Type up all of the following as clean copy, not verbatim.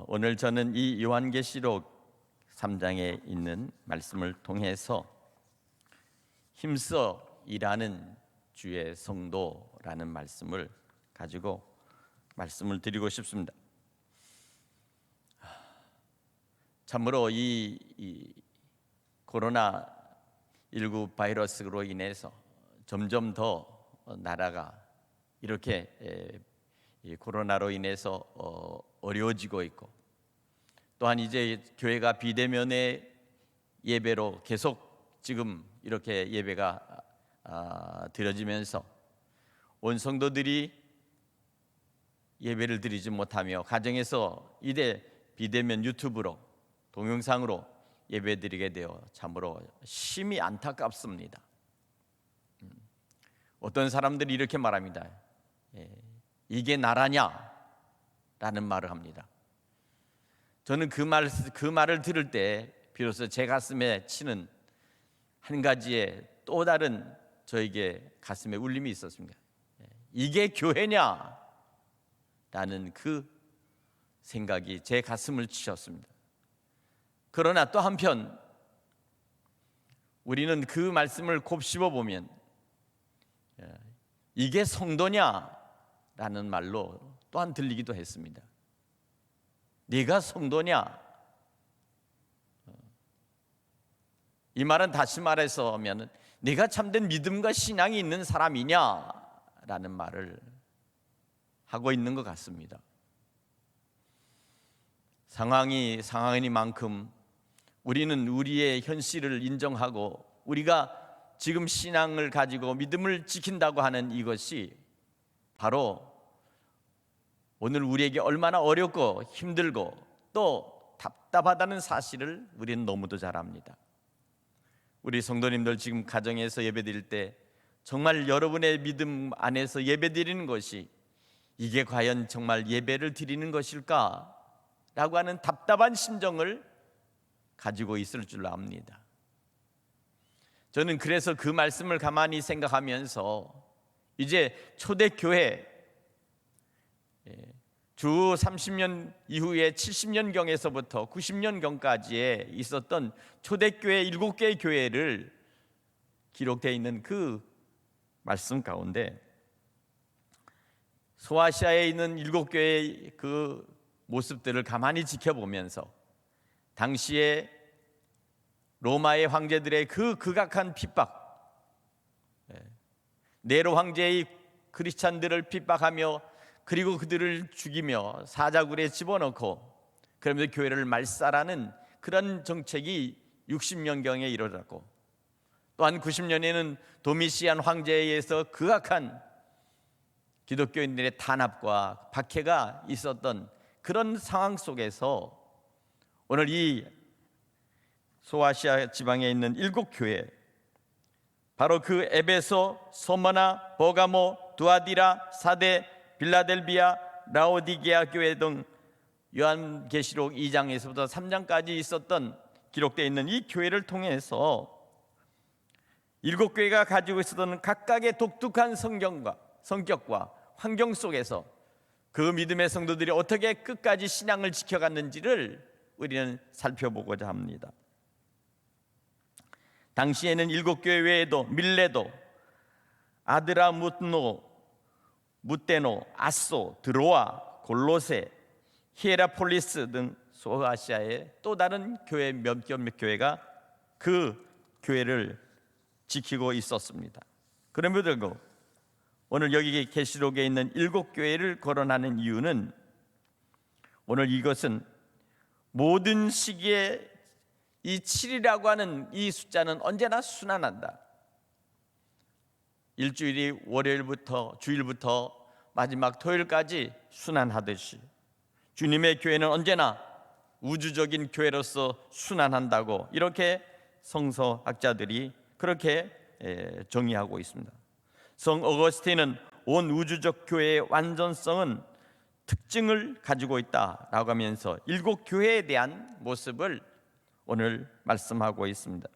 오늘 저는 이 요한계시록 3장에 있는 말씀을 통해서 힘써 일하는 주의 성도라는 말씀을 가지고 말씀을 드리고 싶습니다. 참으로 이 코로나19 바이러스로 인해서 점점 더 나라가 이렇게 이 코로나로 인해서 어려워지고 있고, 또한 이제 교회가 비대면의 예배로 계속 지금 이렇게 예배가 드려지면서 온 성도들이 예배를 드리지 못하며 가정에서 이제 비대면 유튜브로 동영상으로 예배드리게 되어 참으로 심히 안타깝습니다. 어떤 사람들이 이렇게 말합니다. 이게 나라냐? 라는 말을 합니다. 저는 그 말을 들을 때 비로소 제 가슴에 치는 한 가지의 또 다른 저에게 가슴에 울림이 있었습니다. 이게 교회냐? 라는 그 생각이 제 가슴을 치셨습니다. 그러나 또 한편 우리는 그 말씀을 곱씹어 보면 이게 성도냐? 라는 말로 또한 들리기도 했습니다. 네가 성도냐? 이 말은 다시 말해서 네가 참된 믿음과 신앙이 있는 사람이냐? 라는 말을 하고 있는 것 같습니다. 상황이니만큼 우리는 우리의 현실을 인정하고 우리가 지금 신앙을 가지고 믿음을 지킨다고 하는 이것이 바로 오늘 우리에게 얼마나 어렵고 힘들고 또 답답하다는 사실을 우리는 너무도 잘 압니다. 우리 성도님들 지금 가정에서 예배드릴 때 정말 여러분의 믿음 안에서 예배드리는 것이 이게 과연 정말 예배를 드리는 것일까? 라고 하는 답답한 심정을 가지고 있을 줄 압니다. 저는 그래서 그 말씀을 가만히 생각하면서 이제 초대교회 주 30년 이후에 70년경에서부터 90년경까지에 있었던 초대교회 7개의 교회를 기록되어 있는 그 말씀 가운데 소아시아에 있는 7교회의 그 모습들을 가만히 지켜보면서 당시에 로마의 황제들의 그 극악한 핍박, 네로 황제의 크리스찬들을 핍박하며 그리고 그들을 죽이며 사자굴에 집어넣고 그러면서 교회를 말살하는 그런 정책이 60년경에 이르렀고, 또한 90년에는 도미시안 황제에 의해서 극악한 기독교인들의 탄압과 박해가 있었던 그런 상황 속에서 오늘 이 소아시아 지방에 있는 7교회, 바로 그 에베소, 소머나, 버가모, 두아디라, 사데, 빌라델비아, 라오디게아 교회 등 요한계시록 2장에서부터 3장까지 있었던 기록되어 있는 이 교회를 통해서 7교회가 가지고 있었던 각각의 독특한 성격과 환경 속에서 그 믿음의 성도들이 어떻게 끝까지 신앙을 지켜갔는지를 우리는 살펴보고자 합니다. 당시에는 7교회 외에도 밀레도, 아드라무노, 무테노, 아소, 드로아, 골로세, 히에라폴리스 등 소아시아의 또 다른 교회 몇몇 교회가 그 교회를 지키고 있었습니다. 그럼에도 불구하고 오늘 여기 계시록에 있는 7교회를 거론하는 이유는 오늘 이것은 모든 시기에 이 7이라고 하는 이 숫자는 언제나 순환한다. 일주일이 월요일부터 주일부터 마지막 토요일까지 순환하듯이 주님의 교회는 언제나 우주적인 교회로서 순환한다고 이렇게 성서학자들이 그렇게 정의하고 있습니다. 성 어거스틴은 온 우주적 교회의 완전성은 특징을 가지고 있다라고 하면서 7교회에 대한 모습을 오늘 말씀하고 있습니다.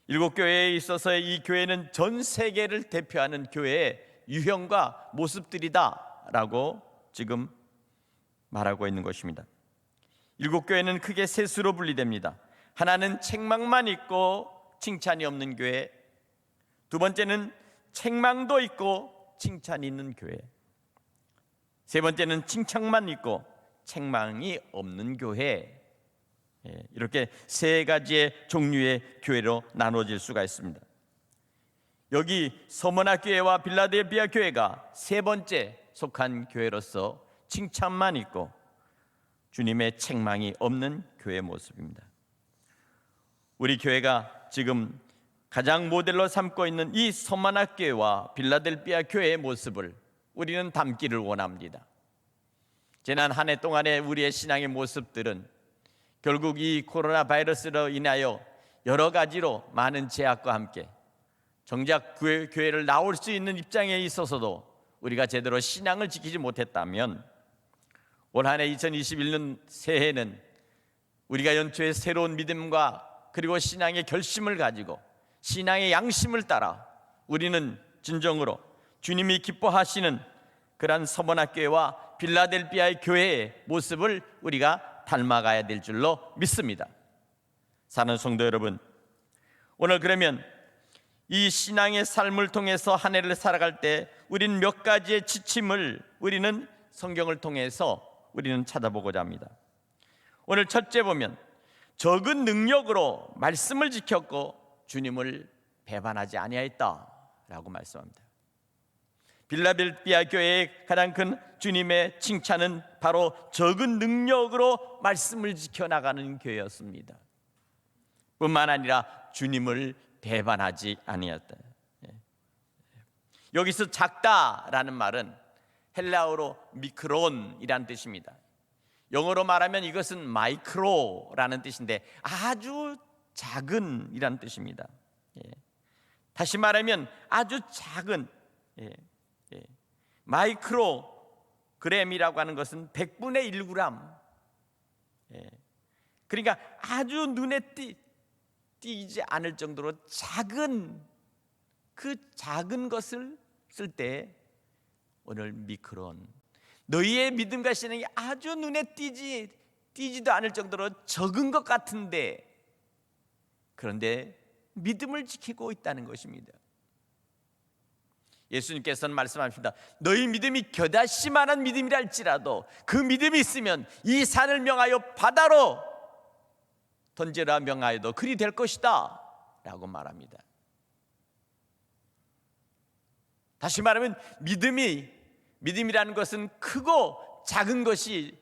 7교회에 있어서의 이 교회는 전 세계를 대표하는 교회의 유형과 모습들이다 라고 지금 말하고 있는 것입니다. 7교회는 크게 세 수로 분리됩니다. 하나는 책망만 있고 칭찬이 없는 교회, 두 번째는 책망도 있고 칭찬이 있는 교회, 세 번째는 칭찬만 있고 책망이 없는 교회. 이렇게 세 가지의 종류의 교회로 나눠질 수가 있습니다. 여기 서머나 교회와 빌라델피아 교회가 세 번째 속한 교회로서 칭찬만 있고 주님의 책망이 없는 교회의 모습입니다. 우리 교회가 지금 가장 모델로 삼고 있는 이 서머나 교회와 빌라델피아 교회의 모습을 우리는 담기를 원합니다. 지난 한 해 동안의 우리의 신앙의 모습들은 결국 이 코로나 바이러스로 인하여 여러 가지로 많은 제약과 함께 정작 교회를 나올 수 있는 입장에 있어서도 우리가 제대로 신앙을 지키지 못했다면 올 한 해 2021년 새해는 우리가 연초에 새로운 믿음과 그리고 신앙의 결심을 가지고 신앙의 양심을 따라 우리는 진정으로 주님이 기뻐하시는 그러한 서머나 교회와 빌라델피아의 교회의 모습을 우리가 닮아가야 될 줄로 믿습니다. 사랑하는 성도 여러분, 오늘 그러면 이 신앙의 삶을 통해서 한 해를 살아갈 때 우리는 몇 가지의 지침을 우리는 성경을 통해서 우리는 찾아보고자 합니다. 오늘 첫째 보면 적은 능력으로 말씀을 지켰고 주님을 배반하지 아니하였다라고 말씀합니다. 빌라델피아 교회의 가장 큰 주님의 칭찬은 바로 적은 능력으로 말씀을 지켜나가는 교회였습니다. 뿐만 아니라 주님을 배반하지 아니하였다. 여기서 작다라는 말은 헬라어로 미크론이라는 뜻입니다. 영어로 말하면 이것은 마이크로라는 뜻인데 아주 작은이라는 뜻입니다. 다시 말하면 아주 작은, 마이크로그램이라고 하는 것은 100분의 1g. 그러니까 아주 눈에 띄지 않을 정도로 작은, 그 작은 것을 쓸 때 오늘 미크론, 너희의 믿음과 신앙이 아주 눈에 띄지도 않을 정도로 적은 것 같은데 그런데 믿음을 지키고 있다는 것입니다. 예수님께서는 말씀하십니다. 너희 믿음이 겨다시만한 믿음이라 할지라도 그 믿음이 있으면 이 산을 명하여 바다로 던지라 명하여도 그리 될 것이다 라고 말합니다. 다시 말하면 믿음이라는 것은 크고 작은 것이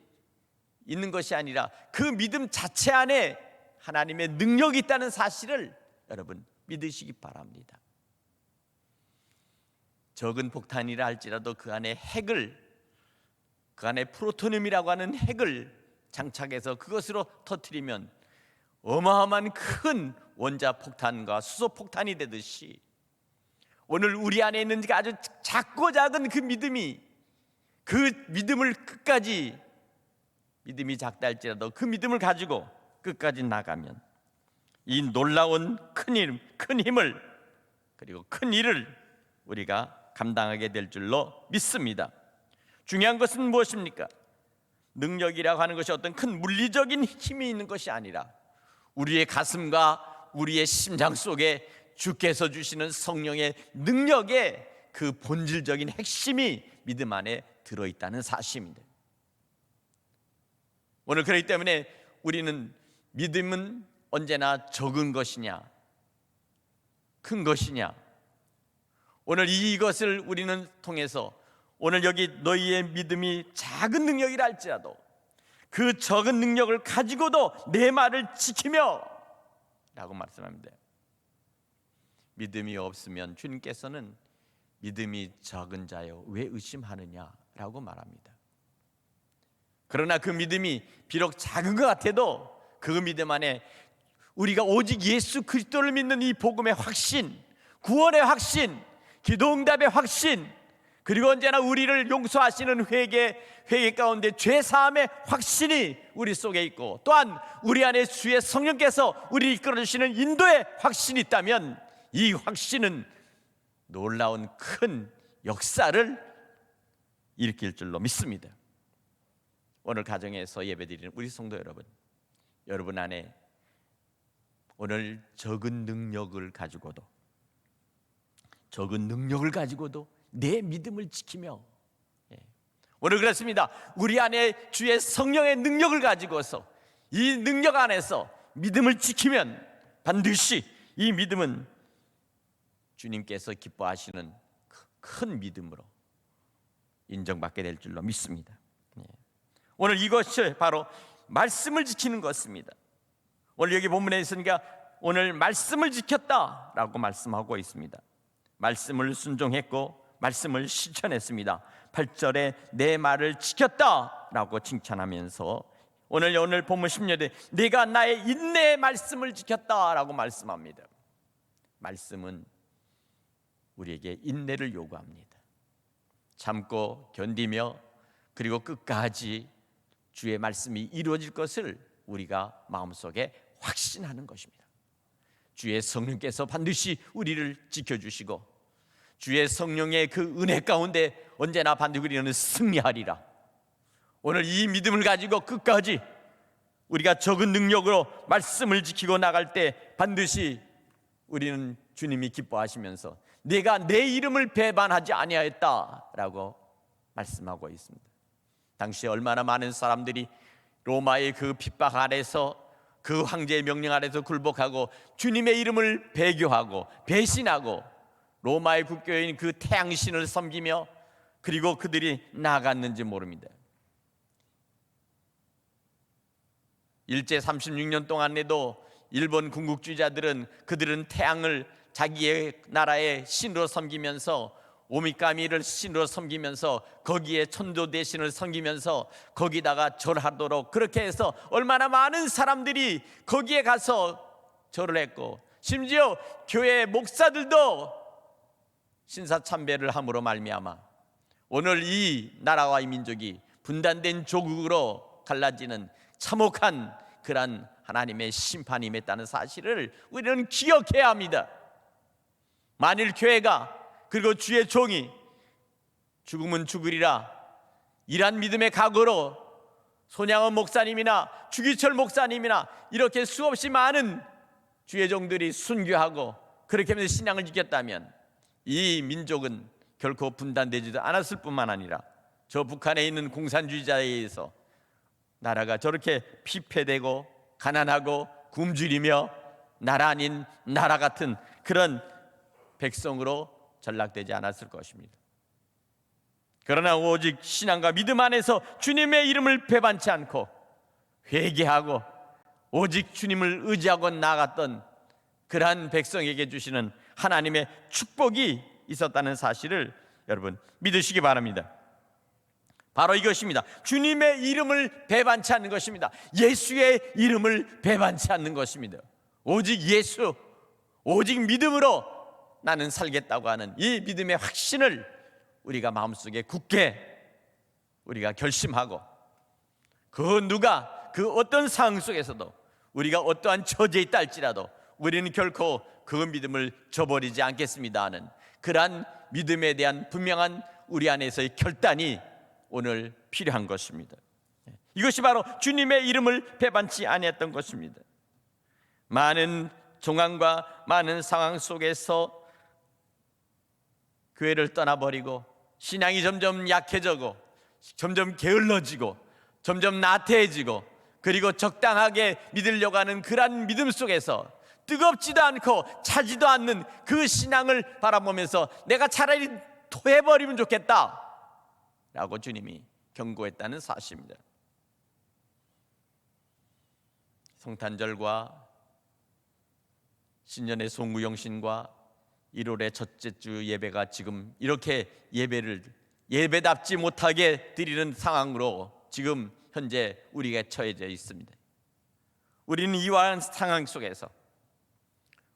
있는 것이 아니라 그 믿음 자체 안에 하나님의 능력이 있다는 사실을 여러분 믿으시기 바랍니다. 적은 폭탄이라 할지라도 그 안에 그 안에 프로토늄이라고 하는 핵을 장착해서 그것으로 터뜨리면 어마어마한 큰 원자 폭탄과 수소 폭탄이 되듯이 오늘 우리 안에 있는 아주 작고 작은 그 믿음이, 그 믿음을 끝까지, 믿음이 작다 할지라도 그 믿음을 가지고 끝까지 나가면 이 놀라운 큰 힘을 그리고 큰 일을 우리가 감당하게 될 줄로 믿습니다. 중요한 것은 무엇입니까? 능력이라고 하는 것이 어떤 큰 물리적인 힘이 있는 것이 아니라 우리의 가슴과 우리의 심장 속에 주께서 주시는 성령의 능력의 그 본질적인 핵심이 믿음 안에 들어있다는 사실입니다. 오늘 그렇기 때문에 우리는 믿음은 언제나 적은 것이냐 큰 것이냐, 오늘 이것을 우리는 통해서 오늘 여기 너희의 믿음이 작은 능력이라 할지라도 그 적은 능력을 가지고도 내 말을 지키며 라고 말씀합니다. 믿음이 없으면 주님께서는 믿음이 적은 자여 왜 의심하느냐라고 말합니다. 그러나 그 믿음이 비록 작은 것 같아도 그 믿음 안에 우리가 오직 예수 그리스도를 믿는 이 복음의 확신, 구원의 확신, 기도응답의 확신, 그리고 언제나 우리를 용서하시는 회개 가운데 죄사함의 확신이 우리 속에 있고 또한 우리 안에 주의 성령께서 우리를 이끌어주시는 인도의 확신이 있다면 이 확신은 놀라운 큰 역사를 일으킬 줄로 믿습니다. 오늘 가정에서 예배드리는 우리 성도 여러분, 여러분 안에 오늘 적은 능력을 가지고도 내 믿음을 지키며, 오늘 그렇습니다. 우리 안에 주의 성령의 능력을 가지고서 이 능력 안에서 믿음을 지키면 반드시 이 믿음은 주님께서 기뻐하시는 큰 믿음으로 인정받게 될 줄로 믿습니다. 오늘 이것이 바로 말씀을 지키는 것입니다. 오늘 여기 본문에 있으니까 오늘 말씀을 지켰다라고 말씀하고 있습니다. 말씀을 순종했고 말씀을 실천했습니다. 8절에 내 말을 지켰다라고 칭찬하면서 오늘 본문 10절에 내가 나의 인내의 말씀을 지켰다라고 말씀합니다. 말씀은 우리에게 인내를 요구합니다. 참고 견디며 그리고 끝까지 주의 말씀이 이루어질 것을 우리가 마음속에 확신하는 것입니다. 주의 성령께서 반드시 우리를 지켜주시고 주의 성령의 그 은혜 가운데 언제나 반드시 우리는 승리하리라. 오늘 이 믿음을 가지고 끝까지 우리가 적은 능력으로 말씀을 지키고 나갈 때 반드시 우리는 주님이 기뻐하시면서 내가 내 이름을 배반하지 아니하였다라고 말씀하고 있습니다. 당시에 얼마나 많은 사람들이 로마의 그 핍박 아래서 그 황제의 명령 아래서 굴복하고 주님의 이름을 배교하고 배신하고 로마의 국교인 그 태양신을 섬기며 그리고 그들이 나아갔는지 모릅니다. 일제 36년 동안에도 일본 군국주의자들은 그들은 태양을 자기의 나라의 신으로 섬기면서 오미카미를 신으로 섬기면서 거기에 천도 대신을 섬기면서 거기다가 절하도록 그렇게 해서 얼마나 많은 사람들이 거기에 가서 절을 했고 심지어 교회 목사들도 신사참배를 함으로 말미암아 오늘 이 나라와 이 민족이 분단된 조국으로 갈라지는 참혹한 그러한 하나님의 심판이 임했다는 사실을 우리는 기억해야 합니다. 만일 교회가 그리고 주의 종이 죽으면 죽으리라 이란 믿음의 각오로 손양원 목사님이나 주기철 목사님이나 이렇게 수없이 많은 주의 종들이 순교하고 그렇게 하면서 신앙을 지켰다면 이 민족은 결코 분단되지도 않았을 뿐만 아니라 저 북한에 있는 공산주의자에 의해서 나라가 저렇게 피폐되고 가난하고 굶주리며 나라 아닌 나라 같은 그런 백성으로 전락되지 않았을 것입니다. 그러나 오직 신앙과 믿음 안에서 주님의 이름을 배반치 않고 회개하고 오직 주님을 의지하고 나아갔던 그러한 백성에게 주시는 하나님의 축복이 있었다는 사실을 여러분 믿으시기 바랍니다. 바로 이것입니다. 주님의 이름을 배반치 않는 것입니다. 예수의 이름을 배반치 않는 것입니다. 오직 예수, 오직 믿음으로 나는 살겠다고 하는 이 믿음의 확신을 우리가 마음속에 굳게 우리가 결심하고 그 누가 그 어떤 상황 속에서도 우리가 어떠한 처지에 있다 할지라도 우리는 결코 그 믿음을 저버리지 않겠습니다 하는 그러한 믿음에 대한 분명한 우리 안에서의 결단이 오늘 필요한 것입니다. 이것이 바로 주님의 이름을 배반치 아니했던 것입니다. 많은 종황과 많은 상황 속에서 교회를 떠나버리고 신앙이 점점 약해지고 점점 게을러지고 점점 나태해지고 그리고 적당하게 믿으려고 하는 그러한 믿음 속에서 뜨겁지도 않고 차지도 않는 그 신앙을 바라보면서 내가 차라리 토해버리면 좋겠다 라고 주님이 경고했다는 사실입니다. 성탄절과 신년의 송구영신과 1월의 첫째 주 예배가 지금 이렇게 예배답지 못하게 드리는 상황으로 지금 현재 우리가 처해져 있습니다. 우리는 이러한 상황 속에서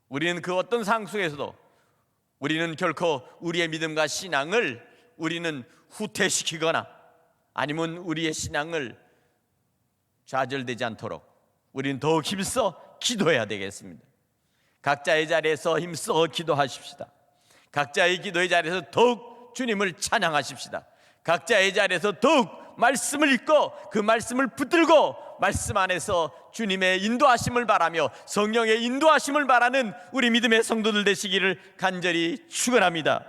우리는 그 어떤 상황 속에서도 우리는 결코 우리의 믿음과 신앙을 우리는 후퇴시키거나 아니면 우리의 신앙을 좌절되지 않도록 우리는 더욱 힘써 기도해야 되겠습니다. 각자의 자리에서 힘써 기도하십시다. 각자의 기도의 자리에서 더욱 주님을 찬양하십시다. 각자의 자리에서 더욱 말씀을 읽고 그 말씀을 붙들고 말씀 안에서 주님의 인도하심을 바라며 성령의 인도하심을 바라는 우리 믿음의 성도들 되시기를 간절히 축원합니다.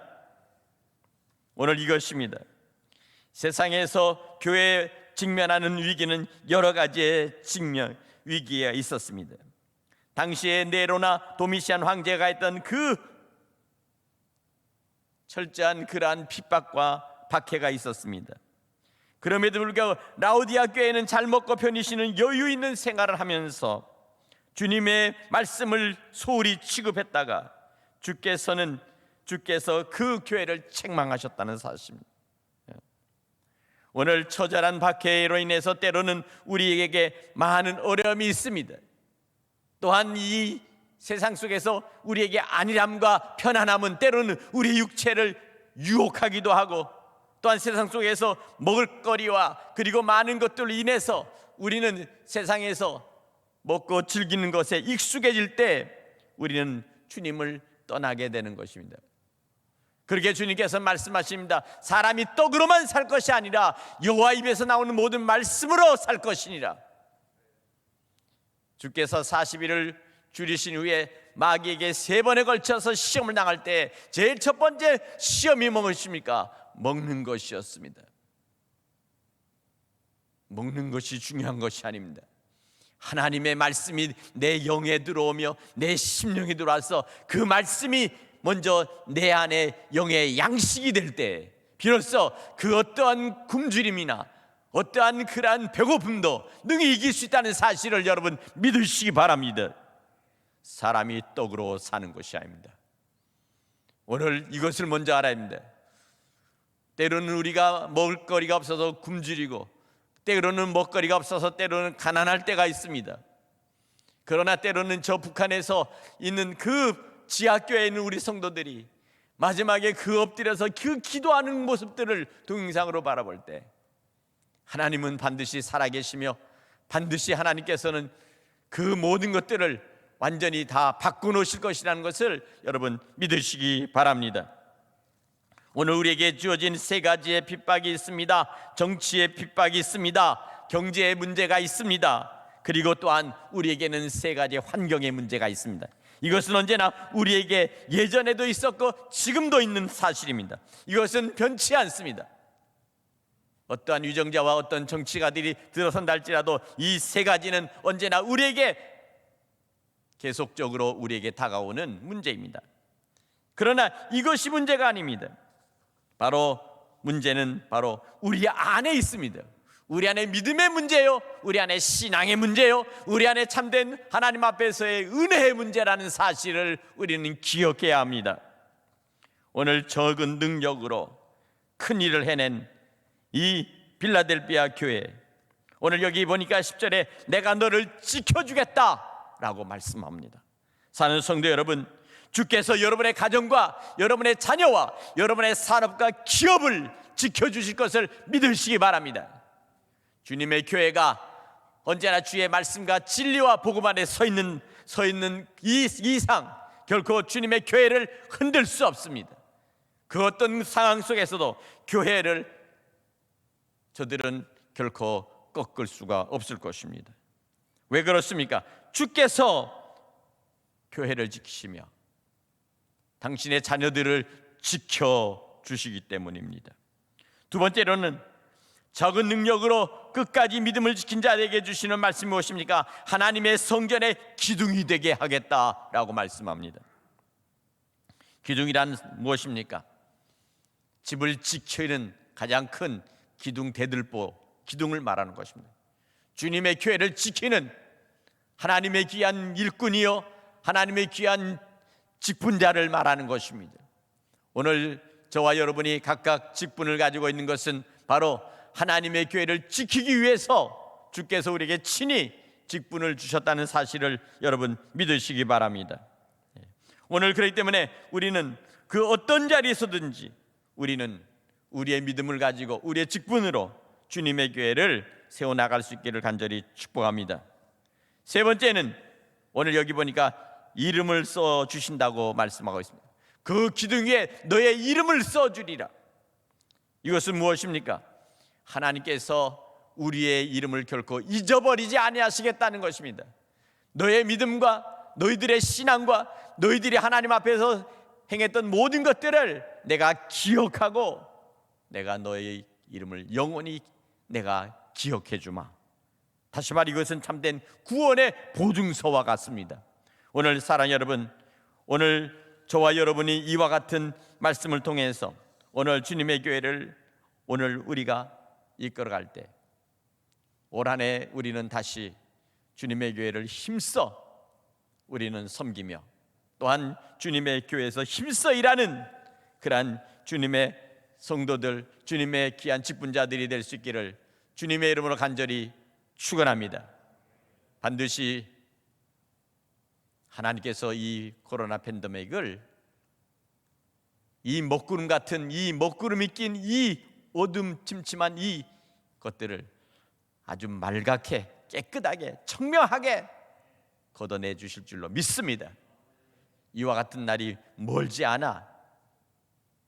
오늘 이것입니다. 세상에서 교회에 직면하는 위기는 여러 가지의 위기가 있었습니다. 당시에 네로나 도미시안 황제가 했던 그 철저한 그러한 핍박과 박해가 있었습니다. 그럼에도 불구하고 라오디아 교회는 잘 먹고 편히 쉬는 여유 있는 생활을 하면서 주님의 말씀을 소홀히 취급했다가 주께서 그 교회를 책망하셨다는 사실입니다. 오늘 처절한 박해로 인해서 때로는 우리에게 많은 어려움이 있습니다. 또한 이 세상 속에서 우리에게 안일함과 편안함은 때로는 우리 육체를 유혹하기도 하고, 또한 세상 속에서 먹을거리와 그리고 많은 것들로 인해서 우리는 세상에서 먹고 즐기는 것에 익숙해질 때 우리는 주님을 떠나게 되는 것입니다. 그렇게 주님께서 말씀하십니다. 사람이 떡으로만 살 것이 아니라 여호와 입에서 나오는 모든 말씀으로 살 것이니라. 주께서 40일을 줄이신 후에 마귀에게 3번에 걸쳐서 시험을 당할 때 제일 첫 번째 시험이 무엇입니까? 먹는 것이었습니다. 먹는 것이 중요한 것이 아닙니다. 하나님의 말씀이 내 영에 들어오며 내 심령에 들어와서 그 말씀이 먼저 내 안에 영의 양식이 될 때 비로소 그 어떠한 굶주림이나 어떠한 그러한 배고픔도 능히 이길 수 있다는 사실을 여러분 믿으시기 바랍니다. 사람이 떡으로 사는 것이 아닙니다. 오늘 이것을 먼저 알아야 합니다. 때로는 우리가 먹을 거리가 없어서 굶주리고, 때로는 먹거리가 없어서 때로는 가난할 때가 있습니다. 그러나 때로는 저 북한에서 있는 그 지하교회에 있는 우리 성도들이 마지막에 그 엎드려서 그 기도하는 모습들을 동영상으로 바라볼 때 하나님은 반드시 살아계시며 반드시 하나님께서는 그 모든 것들을 완전히 다 바꿔놓으실 것이라는 것을 여러분 믿으시기 바랍니다. 오늘 우리에게 주어진 3가지의 핍박이 있습니다. 정치의 핍박이 있습니다. 경제의 문제가 있습니다. 그리고 또한 우리에게는 3가지 환경의 문제가 있습니다. 이것은 언제나 우리에게 예전에도 있었고 지금도 있는 사실입니다. 이것은 변치 않습니다. 어떠한 위정자와 어떤 정치가들이 들어선다 할지라도 이 3가지는 언제나 우리에게 계속적으로 우리에게 다가오는 문제입니다. 그러나 이것이 문제가 아닙니다. 문제는 바로 우리 안에 있습니다. 우리 안에 믿음의 문제요, 우리 안에 신앙의 문제요, 우리 안에 참된 하나님 앞에서의 은혜의 문제라는 사실을 우리는 기억해야 합니다. 오늘 적은 능력으로 큰 일을 해낸 이 빌라델비아 교회, 오늘 여기 보니까 10절에 내가 너를 지켜주겠다 라고 말씀합니다. 사는 성도 여러분, 주께서 여러분의 가정과 여러분의 자녀와 여러분의 산업과 기업을 지켜주실 것을 믿으시기 바랍니다. 주님의 교회가 언제나 주의 말씀과 진리와 복음 안에 서 있는 이 이상 결코 주님의 교회를 흔들 수 없습니다. 그 어떤 상황 속에서도 교회를 저들은 결코 꺾을 수가 없을 것입니다. 왜 그렇습니까? 주께서 교회를 지키시며 당신의 자녀들을 지켜주시기 때문입니다. 두 번째로는 적은 능력으로 끝까지 믿음을 지킨 자에게 주시는 말씀이 무엇입니까? 하나님의 성전의 기둥이 되게 하겠다라고 말씀합니다. 기둥이란 무엇입니까? 집을 지키는 가장 큰 기둥 대들보, 기둥을 말하는 것입니다. 주님의 교회를 지키는 하나님의 귀한 일꾼이요 하나님의 귀한 직분자를 말하는 것입니다. 오늘 저와 여러분이 각각 직분을 가지고 있는 것은 바로 하나님의 교회를 지키기 위해서 주께서 우리에게 친히 직분을 주셨다는 사실을 여러분 믿으시기 바랍니다. 오늘 그렇기 때문에 우리는 그 어떤 자리에서든지 우리는 우리의 믿음을 가지고 우리의 직분으로 주님의 교회를 세워나갈 수 있기를 간절히 축복합니다. 세 번째는 오늘 여기 보니까 이름을 써주신다고 말씀하고 있습니다. 그 기둥 위에 너의 이름을 써주리라. 이것은 무엇입니까? 하나님께서 우리의 이름을 결코 잊어버리지 아니하시겠다는 것입니다. 너의 믿음과 너희들의 신앙과 너희들이 하나님 앞에서 행했던 모든 것들을 내가 기억하고 내가 너의 이름을 영원히 내가 기억해 주마. 다시 말해 이것은 참된 구원의 보증서와 같습니다. 오늘 사랑하는 여러분, 오늘 저와 여러분이 이와 같은 말씀을 통해서 오늘 주님의 교회를 오늘 우리가 이끌어갈 때 올 한 해 우리는 다시 주님의 교회를 힘써 우리는 섬기며 또한 주님의 교회에서 힘써 일하는 그러한 주님의 성도들, 주님의 귀한 직분자들이 될 수 있기를 주님의 이름으로 간절히 축원합니다. 반드시 하나님께서 이 코로나 팬데믹을 이 먹구름 같은 이 먹구름이 낀 이 어둠 침침한 이 것들을 아주 말갛게 깨끗하게 청명하게 걷어내 주실 줄로 믿습니다. 이와 같은 날이 멀지 않아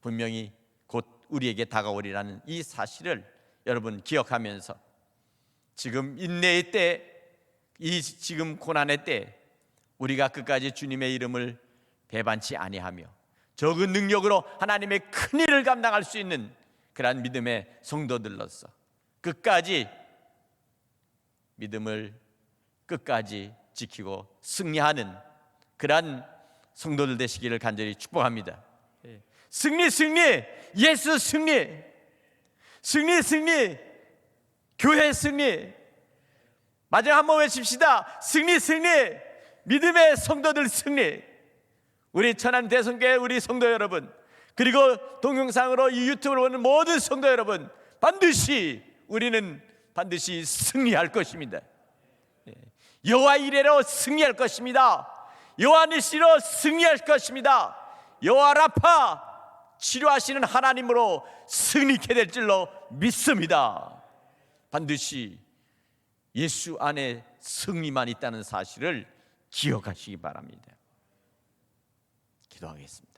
분명히 곧 우리에게 다가오리라는 이 사실을 여러분 기억하면서 지금 인내의 때, 이 지금 고난의 때 우리가 끝까지 주님의 이름을 배반치 아니하며 적은 능력으로 하나님의 큰 일을 감당할 수 있는 그러한 믿음의 성도들로서 끝까지 믿음을 끝까지 지키고 승리하는 그러한 성도들 되시기를 간절히 축복합니다. 승리, 승리, 예수 승리, 승리, 승리, 교회 승리. 마지막 한번 외칩시다. 승리, 승리, 믿음의 성도들 승리. 우리 천안 대성교회 우리 성도 여러분, 그리고 동영상으로 이 유튜브를 보는 모든 성도 여러분, 우리는 반드시 승리할 것입니다. 여호와 이레로 승리할 것입니다. 여호와 니시로 승리할 것입니다. 여호와 라파 치료하시는 하나님으로 승리케 될 줄로 믿습니다. 반드시 예수 안에 승리만 있다는 사실을 기억하시기 바랍니다. 기도하겠습니다.